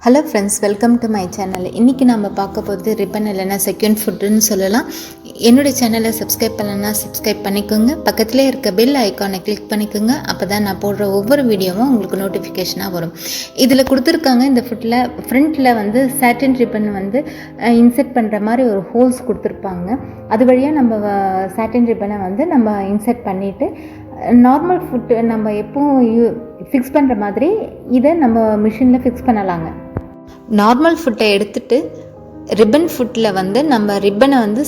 Hello friends, welcome to my channel. இன்றைக்கி நம்ம பார்க்க போகிறது ரிப்பன் இல்லைன்னா செகண்ட் ஃபுட்டுன்னு சொல்லலாம். என்னுடைய சேனலை சப்ஸ்கிரைப் பண்ணலன்னா சப்ஸ்கிரைப் பண்ணிக்கோங்க. பக்கத்திலே இருக்க பெல் ஐக்கானை கிளிக் பண்ணிக்கோங்க. அப்போ தான் நான் போடுற ஒவ்வொரு வீடியோவும் உங்களுக்கு நோட்டிஃபிகேஷனாக வரும். இதில் கொடுத்துருக்காங்க, இந்த ஃபுட்டில் ஃப்ரண்ட்டில் வந்து சாட்டின் ரிப்பன் வந்து இன்செர்ட் பண்ணுற மாதிரி ஒரு ஹோல்ஸ் கொடுத்துருப்பாங்க. அது வழியாக நம்ம சாட்டின் ரிப்பனை வந்து நம்ம இன்செர்ட் பண்ணிவிட்டு நார்மல் ஃபுட்டு நம்ம எப்பவும் ஃபிக்ஸ் பண்ணுற மாதிரி இதை நம்ம மிஷினில் ஃபிக்ஸ் பண்ணலாங்க. நார்மல் ஃபுட்டை எடுத்துகிட்டு ரிப்பன் ஃபுட்டில் வந்து நம்ம ரிப்பனை வந்து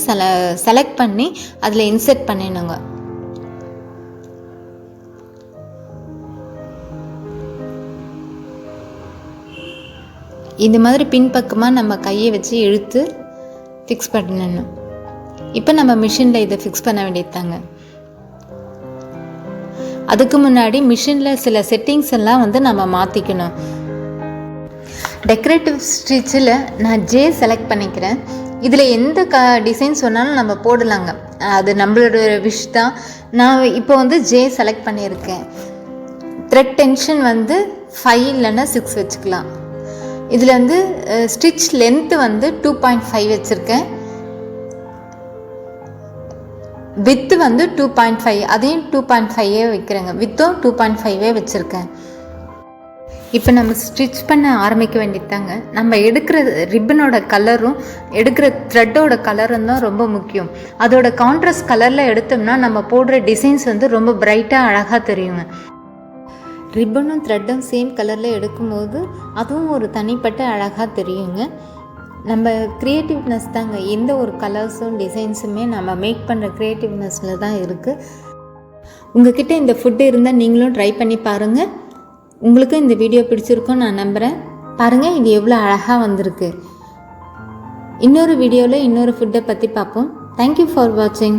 செலக்ட் பண்ணி அதில் இன்செர்ட் பண்ணிடணுங்க. இந்த மாதிரி பின்பக்கமாக நம்ம கையை வச்சு இழுத்து ஃபிக்ஸ் பண்ணணும். இப்போ நம்ம மிஷினில் இதை ஃபிக்ஸ் பண்ண வேண்டியதாங்க. அதுக்கு முன்னாடி மிஷினில் சில செட்டிங்ஸ் எல்லாம் வந்து நம்ம மாற்றிக்கணும். டெக்கரேட்டிவ் ஸ்டிச்சில் நான் ஜே செலக்ட் பண்ணிக்கிறேன். இதில் எந்த டிசைன் சொன்னாலும் நம்ம போடலாங்க, அது நம்மளோட விஷ் தான். நான் இப்போ வந்து ஜே செலக்ட் பண்ணியிருக்கேன். த்ரெட் டென்ஷன் வந்து 5 இல்லைன்னா 6 வச்சுக்கலாம். இதில் வந்து ஸ்டிச் லென்த்து வந்து 2.5 வச்சுருக்கேன். வித்து வந்து 2.5, அதையும் 2.5 வைக்கிறேங்க. வித்தும் 2.5 வச்சுருக்கேன். இப்போ நம்ம ஸ்டிச் பண்ண ஆரம்பிக்க வேண்டியதாங்க. நம்ம எடுக்கிற ரிப்பனோட கலரும் எடுக்கிற த்ரெட்டோட கலரும் தான் ரொம்ப முக்கியம். அதோட கான்ட்ராஸ்ட் கலரில் எடுத்தோம்னா நம்ம போடுற டிசைன்ஸ் வந்து ரொம்ப பிரைட்டாக அழகாக தெரியுங்க. ரிப்பனும் த்ரெட்டும் சேம் கலரில் எடுக்கும்போது அதுவும் ஒரு தனிப்பட்ட அழகாக தெரியுங்க. நம்ம க்ரியேட்டிவ்னஸ் தாங்க, எந்த ஒரு கலர்ஸும் டிசைன்ஸுமே நம்ம மேக் பண்ணுற க்ரியேட்டிவ்னஸில் தான் இருக்குது. உங்கள்கிட்ட இந்த ஃபுட்டு இருந்தால் நீங்களும் ட்ரை பண்ணி பாருங்கள். உங்களுக்கும் இந்த வீடியோ பிடிச்சிருக்கும் நான் நம்புகிறேன். பாருங்கள், இது எவ்வளோ அழகாக வந்திருக்கு. இன்னொரு வீடியோவில் இன்னொரு ஃபுட்டை பற்றி பார்ப்போம். தேங்க்யூ ஃபார் வாட்சிங்.